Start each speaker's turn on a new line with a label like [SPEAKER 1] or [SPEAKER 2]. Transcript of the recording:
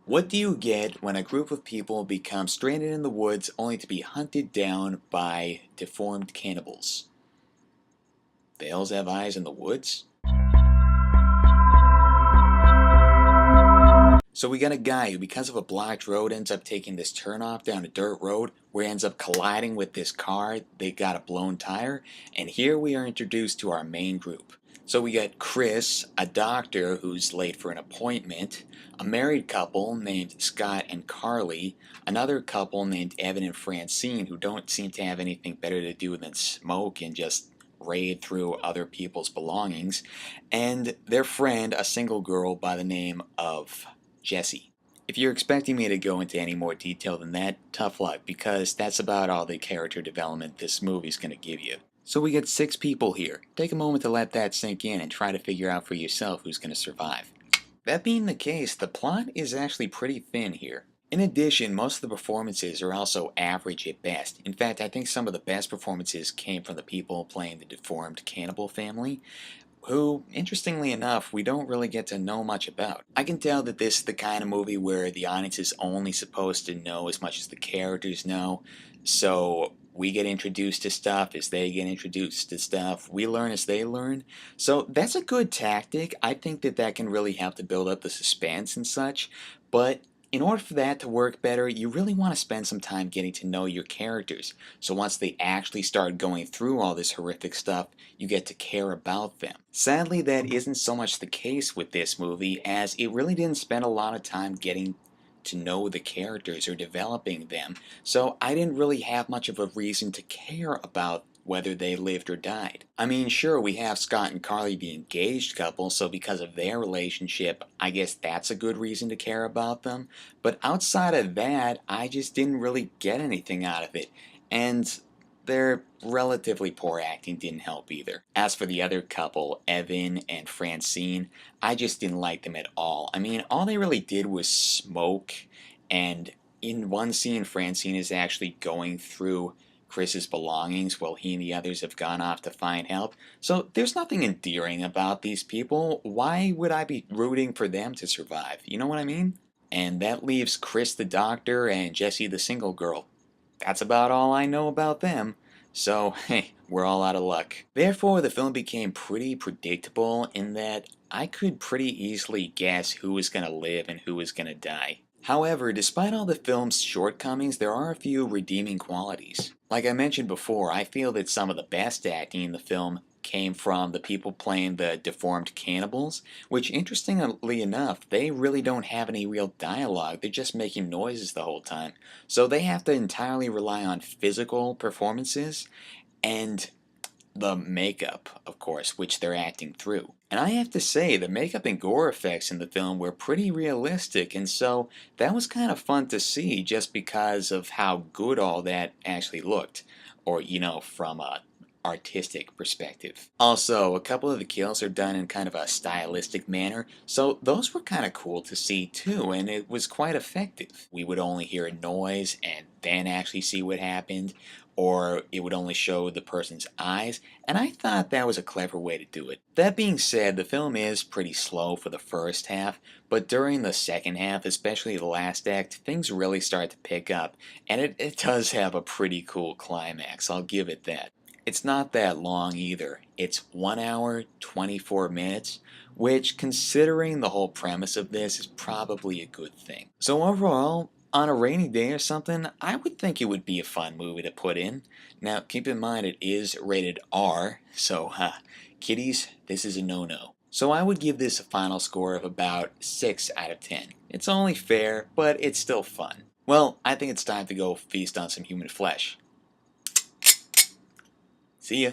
[SPEAKER 1] What do you get when a group of people become stranded in the woods only to be hunted down by deformed cannibals? The elves have eyes in the woods? So we got a guy who, because of a blocked road, ends up taking this turnoff down a dirt road where he ends up colliding with this car. They got a blown tire. And here we are introduced to our main group. So we got Chris, a doctor who's late for an appointment, a married couple named Scott and Carly, another couple named Evan and Francine who don't seem to have anything better to do than smoke and just raid through other people's belongings, and their friend, a single girl by the name of Jesse. If you're expecting me to go into any more detail than that, tough luck, because that's about all the character development this movie's going to give you. So we got 6 people here. Take a moment to let that sink in and try to figure out for yourself who's going to survive. That being the case, the plot is actually pretty thin here. In addition, most of the performances are also average at best. In fact, I think some of the best performances came from the people playing the deformed cannibal family, who, interestingly enough, we don't really get to know much about. I can tell that this is the kind of movie where the audience is only supposed to know as much as the characters know, so we get introduced to stuff as they get introduced to stuff, we learn as they learn. So that's a good tactic. I think that that can really help to build up the suspense and such, but in order for that to work better, you really want to spend some time getting to know your characters. So once they actually start going through all this horrific stuff, you get to care about them. Sadly, that isn't so much the case with this movie, as it really didn't spend a lot of time getting to know the characters or developing them, so I didn't really have much of a reason to care about whether they lived or died. I mean, sure, we have Scott and Carly, the engaged couple, so because of their relationship, I guess that's a good reason to care about them, but outside of that, I just didn't really get anything out of it, and their relatively poor acting didn't help either. As for the other couple, Evan and Francine, I just didn't like them at all. I mean, all they really did was smoke, and in one scene, Francine is actually going through Chris's belongings while he and the others have gone off to find help. So there's nothing endearing about these people. Why would I be rooting for them to survive? You know what I mean? And that leaves Chris the doctor and Jessie the single girl. That's about all I know about them. So, hey, we're all out of luck. Therefore, the film became pretty predictable in that I could pretty easily guess who was going to live and who was going to die. However, despite all the film's shortcomings, there are a few redeeming qualities. Like I mentioned before, I feel that some of the best acting in the film came from the people playing the deformed cannibals, which interestingly enough, they really don't have any real dialogue, they're just making noises the whole time. So they have to entirely rely on physical performances and the makeup, of course, which they're acting through. And I have to say, the makeup and gore effects in the film were pretty realistic, and so that was kind of fun to see just because of how good all that actually looked. Or, from a artistic perspective. Also, a couple of the kills are done in kind of a stylistic manner, so those were kind of cool to see too, and it was quite effective. We would only hear a noise and then actually see what happened, or it would only show the person's eyes, and I thought that was a clever way to do it. That being said, the film is pretty slow for the first half, but during the second half, especially the last act, things really start to pick up, and it does have a pretty cool climax, I'll give it that. It's not that long either. It's 1 hour, 24 minutes, which, considering the whole premise of this, is probably a good thing. So overall, on a rainy day or something, I would think it would be a fun movie to put in. Now, keep in mind it is rated R, so, kiddies, this is a no-no. So I would give this a final score of about 6 out of 10. It's only fair, but it's still fun. Well, I think it's time to go feast on some human flesh. See ya.